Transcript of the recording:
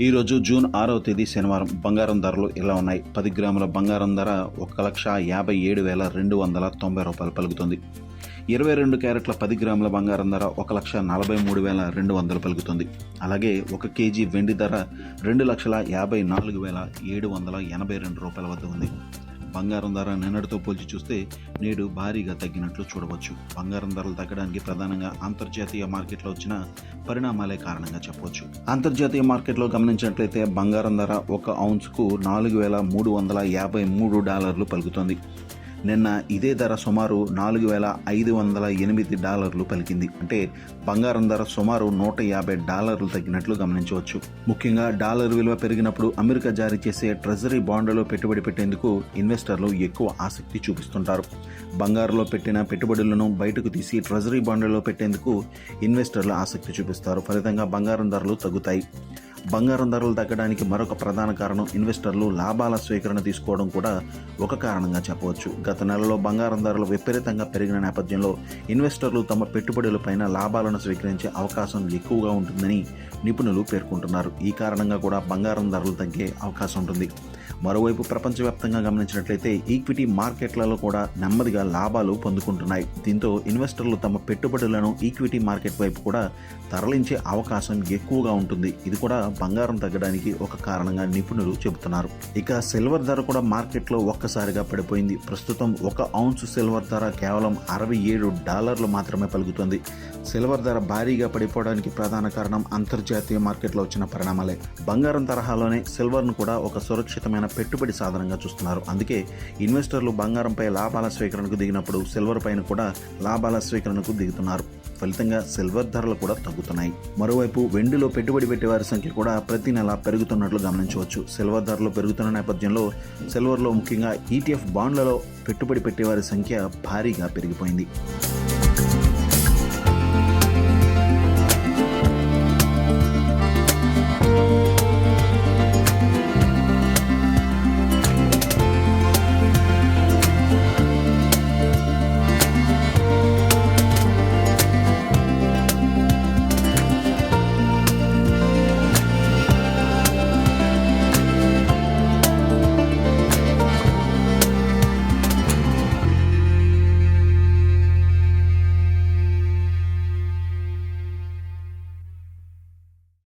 ఈరోజు జూన్ 6వ తేదీ శనివారం బంగారం ధరలు ఇలా ఉన్నాయి. 10 గ్రాముల బంగారం ధర 1,57,290 రూపాయలు పలుకుతుంది. 22 క్యారెట్ల 10 గ్రాముల బంగారం ధర 1,43,200 పలుకుతుంది. అలాగే 1 కేజీ వెండి ధర 2,54,782 రూపాయల వద్ద ఉంది. బంగారం ధర నిన్నటితో పోల్చి చూస్తే నేడు భారీగా తగ్గినట్లు చూడవచ్చు. బంగారం ధరలు తగ్గడానికి ప్రధానంగా అంతర్జాతీయ మార్కెట్లో వచ్చిన పరిణామాలే కారణంగా చెప్పవచ్చు. అంతర్జాతీయ మార్కెట్లో గమనించినట్లయితే బంగారం ధర 1 ఔన్స్కు $4,353 పలుకుతోంది. నిన్న ఇదే ధర సుమారు $4,508 పలికింది. అంటే బంగారం ధర సుమారు $150 తగ్గినట్లు గమనించవచ్చు. ముఖ్యంగా డాలర్ విలువ పెరిగినప్పుడు అమెరికా జారీ చేసే ట్రెజరీ బాండ్లలో పెట్టుబడి పెట్టేందుకు ఇన్వెస్టర్లు ఎక్కువ ఆసక్తి చూపిస్తుంటారు. బంగారులో పెట్టిన పెట్టుబడులను బయటకు తీసి ట్రెజరీ బాండ్లలో పెట్టేందుకు ఇన్వెస్టర్లు ఆసక్తి చూపిస్తారు. ఫలితంగా బంగారం ధరలు తగ్గుతాయి. బంగారం ధరలు తగ్గడానికి మరొక ప్రధాన కారణం ఇన్వెస్టర్లు లాభాల స్వీకరణ తీసుకోవడం కూడా ఒక కారణంగా చెప్పవచ్చు. గత నెలలో బంగారం ధరలు విపరీతంగా పెరిగిన నేపథ్యంలో ఇన్వెస్టర్లు తమ పెట్టుబడులపైన లాభాలను స్వీకరించే అవకాశం ఎక్కువగా ఉంటుందని నిపుణులు పేర్కొంటున్నారు. ఈ కారణంగా కూడా బంగారం ధరలు తగ్గే అవకాశం ఉంటుంది. మరోవైపు ప్రపంచవ్యాప్తంగా గమనించినట్లయితే ఈక్విటీ మార్కెట్లలో కూడా నెమ్మదిగా లాభాలు పొందుకుంటున్నాయి. దీంతో ఇన్వెస్టర్లు తమ పెట్టుబడులను ఈక్విటీ మార్కెట్ వైపు కూడా తరలించే అవకాశం ఎక్కువగా ఉంటుంది. ఇది కూడా బంగారం తగ్గడానికి ఒక కారణంగా నిపుణులు చెబుతున్నారు. ఇక సిల్వర్ ధర కూడా మార్కెట్లో ఒక్కసారిగా పడిపోయింది. ప్రస్తుతం 1 ఔన్స్ సిల్వర్ ధర కేవలం $67 మాత్రమే పలుకుతుంది. సిల్వర్ ధర భారీగా పడిపోవడానికి ప్రధాన కారణం అంతర్జాతీయ మార్కెట్లో వచ్చిన పరిణామాలే. బంగారం తరహాలోనే సిల్వర్ను కూడా ఒక సురక్షితమైన పెట్టుబడి సాధనంగా చూస్తున్నారు. అందుకే ఇన్వెస్టర్లు బంగారంపై లాభాల స్వీకరణకు దిగినప్పుడు సిల్వర్ పైన కూడా లాభాల స్వీకరణకు దిగుతున్నారు. ఫలితంగా సిల్వర్ ధరలు కూడా తగ్గుతున్నాయి. మరోవైపు వెండిలో పెట్టుబడి పెట్టే వారి సంఖ్య కూడా ప్రతి నెల పెరుగుతున్నట్లు గమనించవచ్చు. సిల్వర్ ధరలు పెరుగుతున్న నేపథ్యంలో సిల్వర్లో ముఖ్యంగా ETF బాండ్లలో పెట్టుబడి పెట్టేవారి సంఖ్య భారీగా పెరిగిపోయింది.